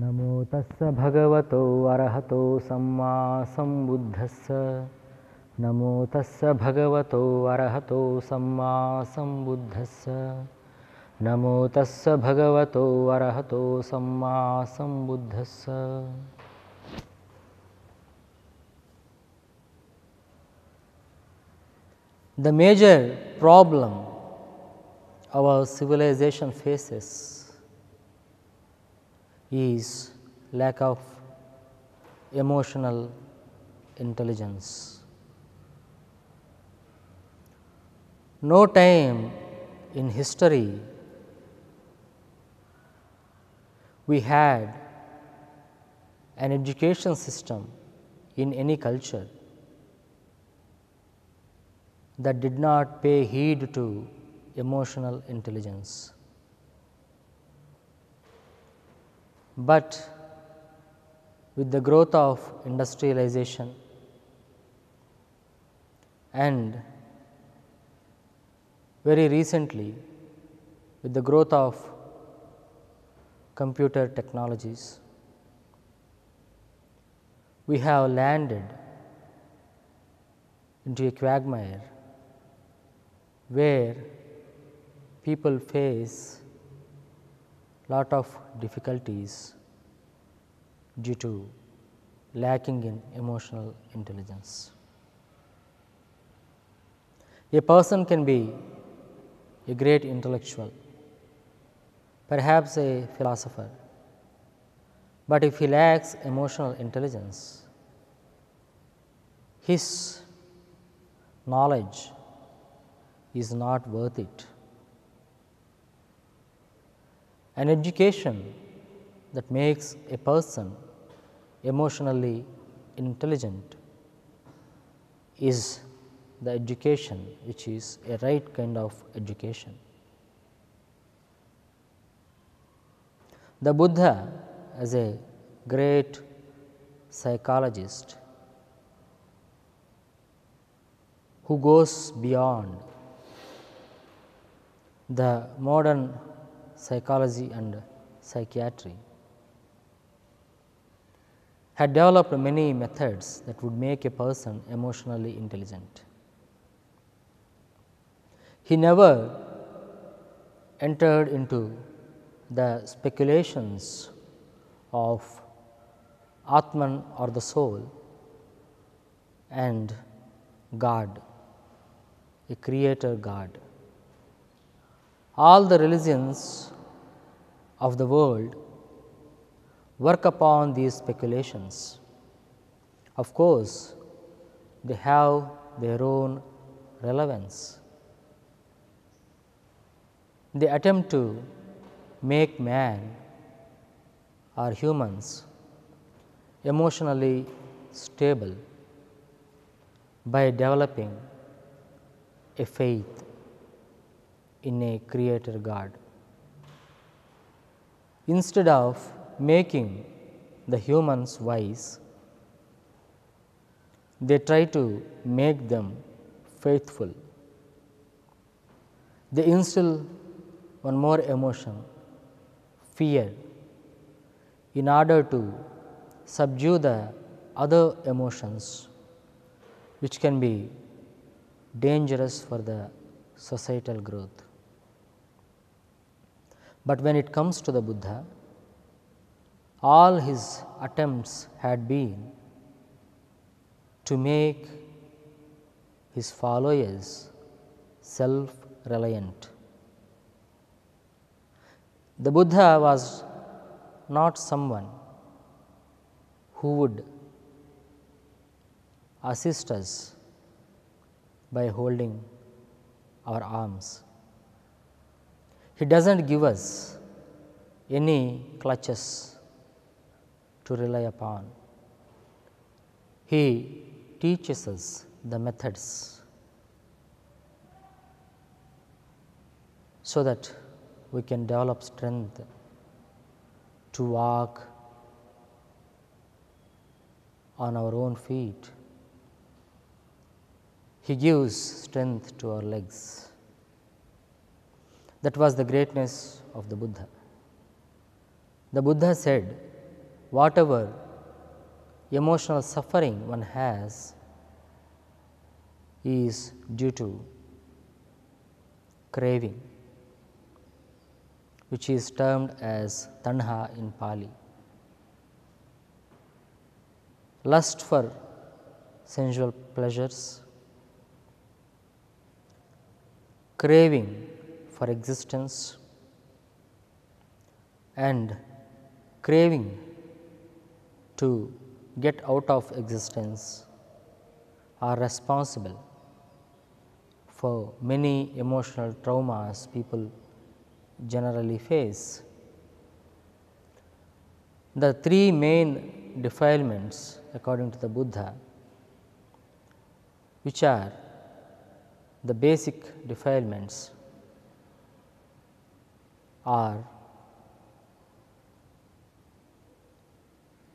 नमो तस्स भगवतो अरहतो सम्मा सम्बुद्धस्स नमो तस्स भगवतो अरहतो सम्मा सम्बुद्धस्स नमो तस्स भगवतो अरहतो सम्मा सम्बुद्धस्स. The major problem our civilization faces is lack of emotional intelligence. No time in history we had an education system in any culture that did not pay heed to emotional intelligence. But with the growth of industrialization and very recently with the growth of computer technologies, we have landed into a quagmire where people face lot of difficulties due to lacking in emotional intelligence. A person can be a great intellectual, perhaps a philosopher, but if he lacks emotional intelligence, his knowledge is not worth it. An education that makes a person emotionally intelligent is the education which is a right kind of education. The Buddha, as a great psychologist who goes beyond the modern psychology and psychiatry, had developed many methods that would make a person emotionally intelligent. He never entered into the speculations of Atman or the soul and God, a creator God. All the religions of the world work upon these speculations. Of course, they have their own relevance. They attempt to make man or humans emotionally stable by developing a faith in a creator God. Instead of making the humans wise, they try to make them faithful. They instill one more emotion, fear, in order to subdue the other emotions which can be dangerous for the societal growth. But when it comes to the Buddha, all his attempts had been to make his followers self-reliant. The Buddha was not someone who would assist us by holding our arms. He does not give us any clutches to rely upon. He teaches us the methods so that we can develop strength to walk on our own feet. He gives strength to our legs. That was the greatness of the Buddha. The Buddha said, whatever emotional suffering one has is due to craving, which is termed as tanha in Pali. Lust for sensual pleasures, craving for existence, and craving to get out of existence are responsible for many emotional traumas people generally face. The three main defilements according to the Buddha, which are the basic defilements, are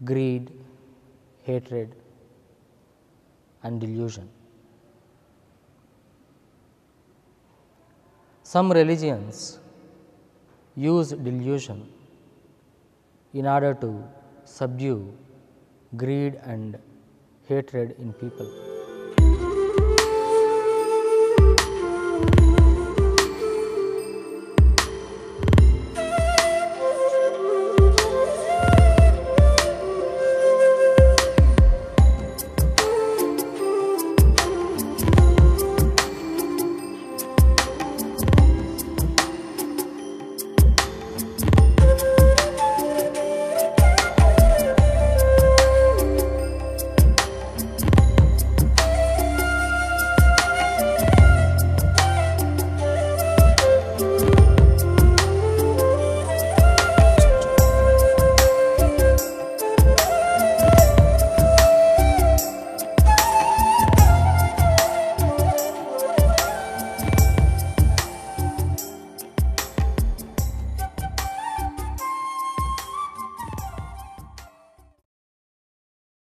greed, hatred, and delusion. Some religions use delusion in order to subdue greed and hatred in people.